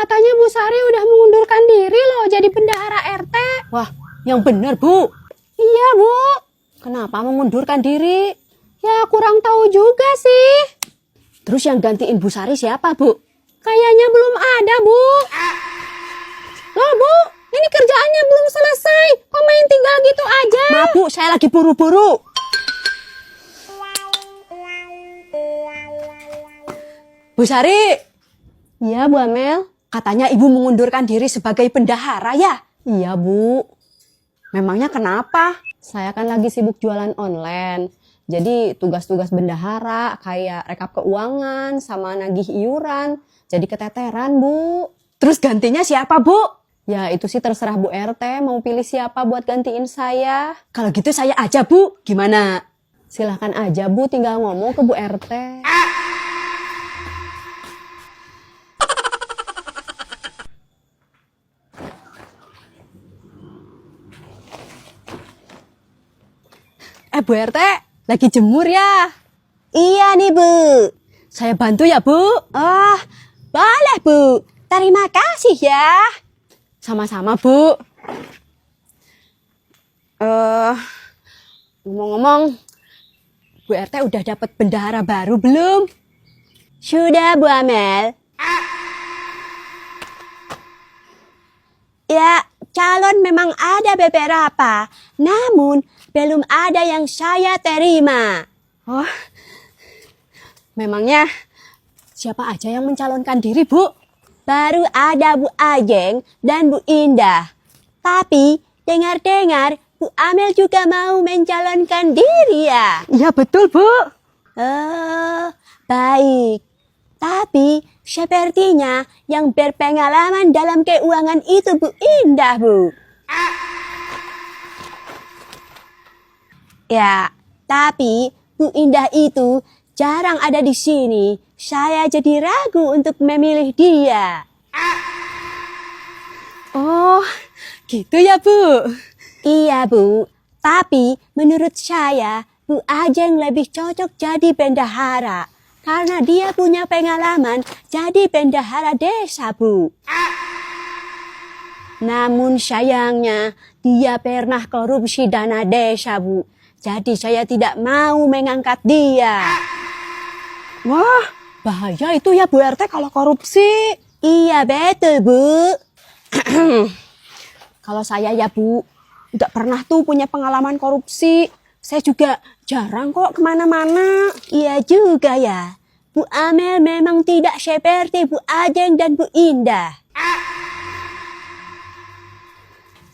Katanya Bu Sari udah mengundurkan diri loh jadi bendahara RT. Wah, yang benar, Bu. Iya, Bu. Kenapa mengundurkan diri? Ya, kurang tahu juga sih. Terus yang gantiin Bu Sari siapa, Bu? Kayaknya belum ada, Bu. Loh, Bu, ini kerjaannya belum selesai. Kok main tinggal gitu aja? Maaf, Bu, saya lagi buru-buru. Bu Sari. Iya, Bu Amel. Katanya Ibu mengundurkan diri sebagai bendahara ya? Iya, Bu. Memangnya kenapa? Saya kan lagi sibuk jualan online. Jadi tugas-tugas bendahara kayak rekap keuangan sama nagih iuran. Jadi keteteran, Bu. Terus gantinya siapa, Bu? Ya itu sih terserah Bu RT mau pilih siapa buat gantiin saya. Kalau gitu saya aja, Bu. Gimana? Silahkan aja, Bu, tinggal ngomong ke Bu RT. Bu RT, lagi jemur ya? Iya nih, Bu. Saya bantu ya, Bu? Oh, boleh, Bu. Terima kasih ya. Sama-sama, Bu. Ngomong-ngomong, Bu RT udah dapat bendahara baru belum? Sudah, Bu Amel. Ya, calon memang ada beberapa, namun belum ada yang saya terima. Oh, memangnya siapa aja yang mencalonkan diri, Bu? Baru ada Bu Ajeng dan Bu Indah. Tapi dengar-dengar Bu Amel juga mau mencalonkan diri ya? Iya, betul, Bu. Oh, baik. Tapi sepertinya yang berpengalaman dalam keuangan itu Bu Indah, Bu. Ya, tapi Bu Indah itu jarang ada di sini. Saya jadi ragu untuk memilih dia. Oh, gitu ya, Bu. Iya, Bu. Tapi menurut saya, Bu Ajeng lebih cocok jadi bendahara. Karena dia punya pengalaman jadi bendahara desa, Bu. Namun sayangnya, dia pernah korupsi dana desa, Bu. Jadi saya tidak mau mengangkat dia. Wah, bahaya itu ya, Bu RT kalau korupsi. Iya, betul, Bu. Kalau saya ya, Bu, nggak pernah tuh punya pengalaman korupsi. Saya juga jarang kok kemana-mana. Iya juga ya. Bu Amel memang tidak seperti Bu Ajeng dan Bu Indah.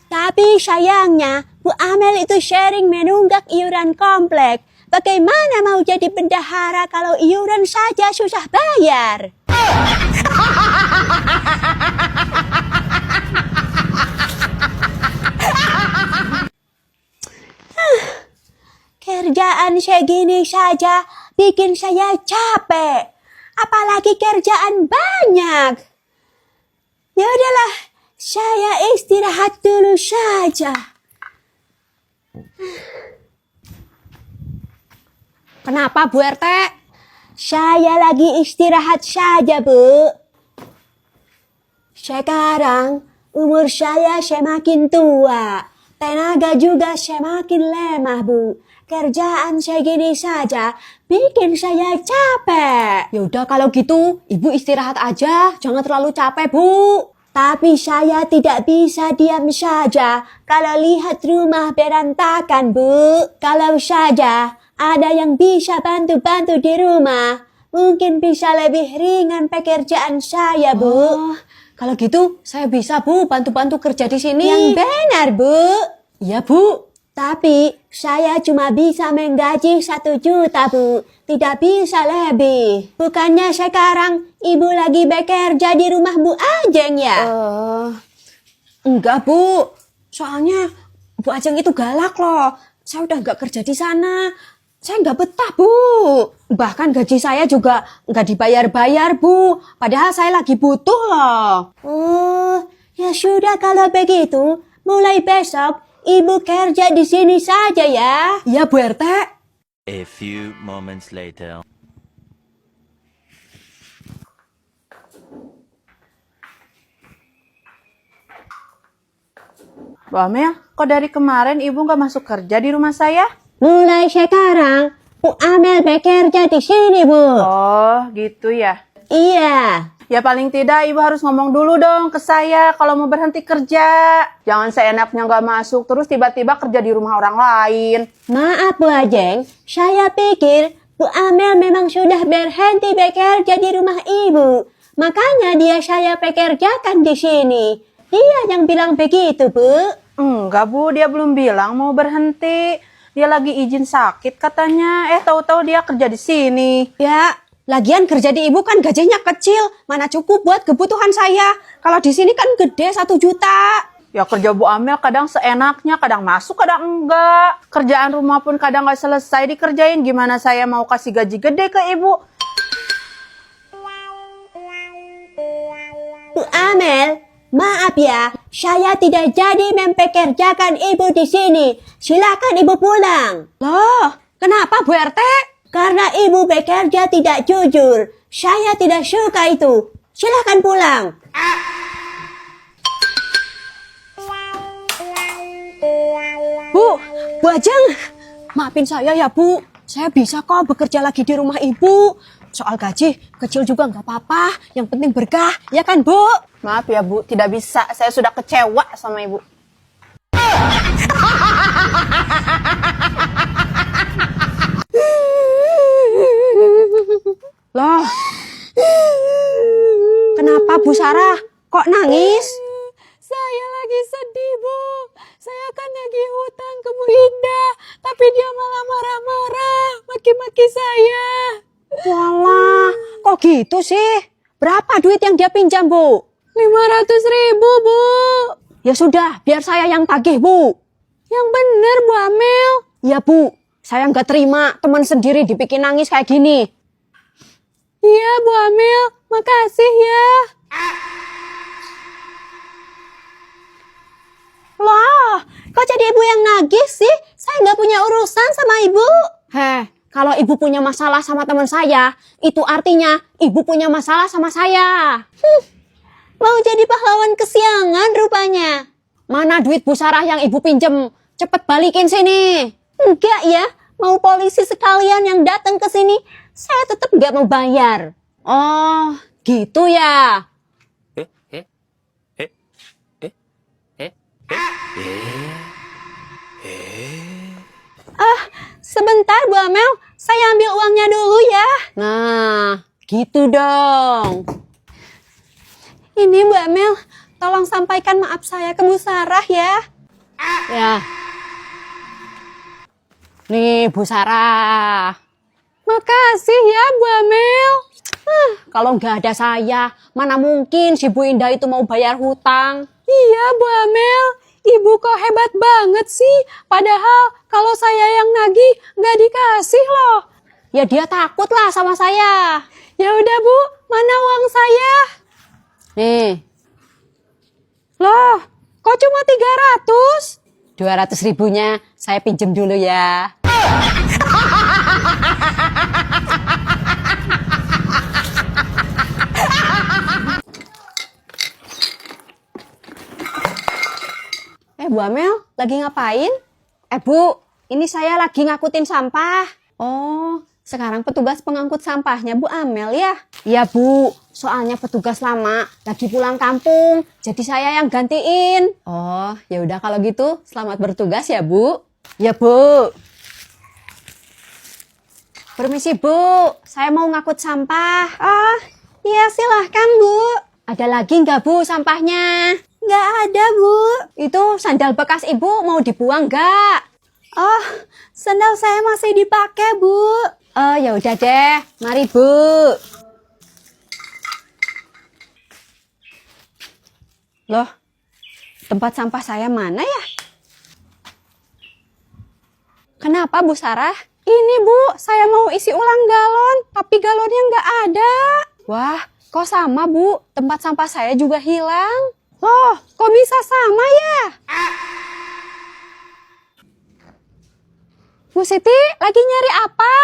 Tapi sayangnya, Bu Amel itu sering menunggak iuran komplek. Bagaimana mau jadi bendahara kalau iuran saja susah bayar? Kerjaan segini saja bikin saya capek. Apalagi kerjaan banyak. Ya udahlah, saya istirahat dulu saja. Kenapa, Bu RT? Saya lagi istirahat saja, Bu. Sekarang umur saya semakin tua. Tenaga juga semakin lemah, Bu. Kerjaan segini saja bikin saya capek. Ya udah kalau gitu, Ibu istirahat aja, jangan terlalu capek, Bu. Tapi saya tidak bisa diam saja kalau lihat rumah berantakan, Bu. Kalau saja ada yang bisa bantu-bantu di rumah, mungkin bisa lebih ringan pekerjaan saya, Bu. Oh, kalau gitu saya bisa, Bu, bantu-bantu kerja di sini. Yang benar, Bu. Iya, Bu. Tapi saya cuma bisa menggaji 1 juta, Bu. Tidak bisa lebih. Bukannya sekarang Ibu lagi bekerja di rumah Bu Ajeng ya? Enggak, Bu. Soalnya Bu Ajeng itu galak loh. Saya udah nggak kerja di sana. Saya nggak betah, Bu. Bahkan gaji saya juga nggak dibayar-bayar, Bu. Padahal saya lagi butuh loh. Oh, ya sudah kalau begitu. Mulai besok Ibu kerja di sini saja ya. Iya, Bu RT. A few moments later. Bu Amel, kok dari kemarin ibu nggak masuk kerja di rumah saya? Mulai sekarang, Bu Amel bekerja di sini, Bu. Oh, gitu ya. Iya. Ya paling tidak ibu harus ngomong dulu dong ke saya kalau mau berhenti kerja. Jangan seenaknya nggak masuk terus tiba-tiba kerja di rumah orang lain. Maaf Bu Ajeng, saya pikir Bu Amel memang sudah berhenti bekerja di rumah Ibu. Makanya dia saya pekerjakan di sini. Dia yang bilang begitu, Bu. Enggak Bu, dia belum bilang mau berhenti. Dia lagi izin sakit katanya. Tahu-tahu dia kerja di sini. Ya, lagian kerja di ibu kan gajinya kecil, mana cukup buat kebutuhan saya. Kalau di sini kan gede 1 juta. Ya kerja Bu Amel kadang seenaknya, kadang masuk, kadang enggak. Kerjaan rumah pun kadang nggak selesai dikerjain. Gimana saya mau kasih gaji gede ke ibu? Bu Amel, maaf ya, saya tidak jadi mempekerjakan Ibu di sini. Silakan Ibu pulang. Loh, kenapa Bu RT? Karena Ibu bekerja tidak jujur. Saya tidak suka itu. Silakan pulang. Bu Ajeng, maafin saya ya Bu. Saya bisa kok bekerja lagi di rumah ibu. Soal gaji, kecil juga nggak apa-apa. Yang penting berkah, ya kan Bu? Maaf ya Bu, tidak bisa. Saya sudah kecewa sama ibu. Loh, kenapa Bu Sarah? Kok nangis? Saya lagi sedih, Bu. Saya kan lagi hutang ke Bu Indah, tapi dia malah marah-marah, maki-maki saya. Walah, kok gitu sih? Berapa duit yang dia pinjam, Bu? 500.000, Bu. Ya sudah, biar saya yang tagih, Bu. Yang bener, Bu Amel. Ya, Bu. Saya nggak terima teman sendiri dibikin nangis kayak gini. Iya, Bu Amel. Makasih ya. Loh, kok jadi Ibu yang nagih sih? Saya nggak punya urusan sama Ibu. Heh, kalau ibu punya masalah sama teman saya, itu artinya ibu punya masalah sama saya. Mau jadi pahlawan kesiangan rupanya. Mana duit Bu Sarah yang ibu pinjem? Cepet balikin sini. Enggak ya, mau polisi sekalian yang datang ke sini, saya tetap nggak mau bayar. Oh, gitu ya. Sebentar Bu Amel, saya ambil uangnya dulu ya. Nah, gitu dong. Ini Bu Amel, tolong sampaikan maaf saya ke Bu Sarah ya. Ya. Nih, Bu Sarah. Makasih ya, Bu Amel. Kalau nggak ada saya, mana mungkin si Bu Indah itu mau bayar hutang? Iya, Bu Amel. Ibu kok hebat banget sih. Padahal kalau saya yang nagih nggak dikasih loh. Ya dia takut lah sama saya. Ya udah Bu, mana uang saya? Nih, Loh, kok cuma 300? 200 ribunya saya pinjem dulu ya. Bu Amel, lagi ngapain? Bu, ini saya lagi ngakutin sampah. Oh, sekarang petugas pengangkut sampahnya Bu Amel ya? Iya Bu, soalnya petugas lama lagi pulang kampung, jadi saya yang gantiin. Oh, ya udah kalau gitu, selamat bertugas ya Bu. Ya Bu. Permisi Bu, saya mau ngangkut sampah. Oh, iya silahkan Bu. Ada lagi nggak Bu sampahnya? Nggak ada Bu. Itu sandal bekas Ibu mau dibuang nggak? Oh, sandal saya masih dipakai Bu. Oh ya udah deh, mari Bu. Loh, tempat sampah saya mana ya? Kenapa Bu Sarah? Ini Bu, saya mau isi ulang galon, tapi galonnya nggak ada. Wah, kok sama Bu? Tempat sampah saya juga hilang. Loh, kok bisa sama ya? Bu Siti, lagi nyari apa?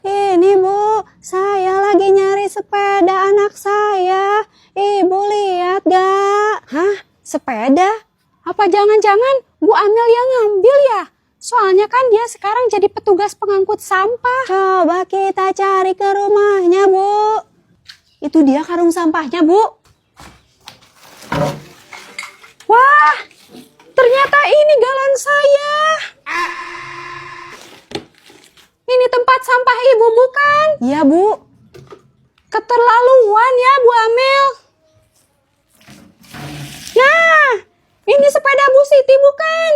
Ini Bu, saya lagi nyari sepeda anak saya. Ibu lihat gak? Hah? Sepeda? Apa jangan-jangan Bu Amel yang ngambil ya? Soalnya kan dia sekarang jadi petugas pengangkut sampah. Coba kita cari ke rumahnya, Bu. Itu dia karung sampahnya, Bu. Wah, ternyata ini galon saya. Ini tempat sampah Ibu bukan? Iya, Bu. Keterlaluan ya, Bu Amel. Nah, ini sepeda Bu Siti bukan?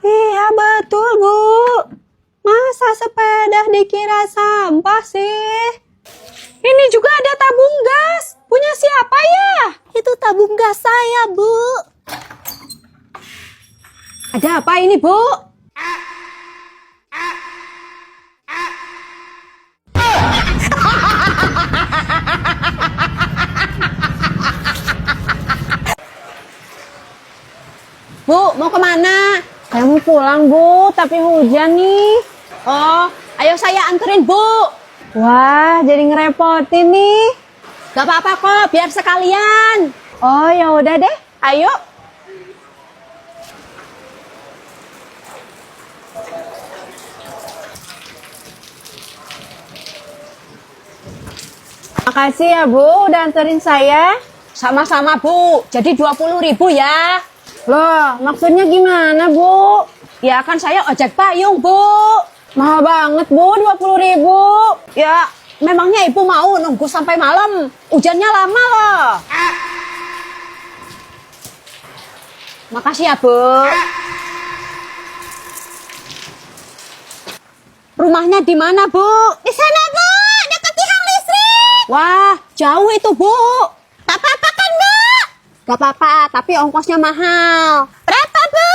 Iya, betul, Bu. Masa sepeda dikira sampah sih? Ini juga ada tabung gas. Punya siapa ya? Itu tabung gas saya, Bu. Ada apa ini, Bu? Bu, mau kemana? Saya mau pulang, Bu, tapi hujan nih. Oh, ayo saya anterin, Bu. Wah, jadi ngerepotin nih. Gak apa-apa kok, biar sekalian. Oh, ya udah deh. Ayo. Makasih ya, Bu, udah anterin saya. Sama-sama, Bu. Jadi 20.000 ya. Loh, maksudnya gimana, Bu? Ya kan saya ojek payung, Bu. Mahal banget, Bu, 20.000. Ya, memangnya Ibu mau nunggu sampai malam? Hujannya lama loh. Makasih ya, Bu. Rumahnya di mana, Bu? Di sana, Bu, dekat tiang listrik. Wah, jauh itu, Bu. Tak apa-apa kan, Bu? Gak apa-apa, tapi ongkosnya mahal. Berapa, Bu?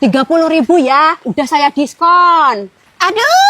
30.000 ya, udah saya diskon. Aduh,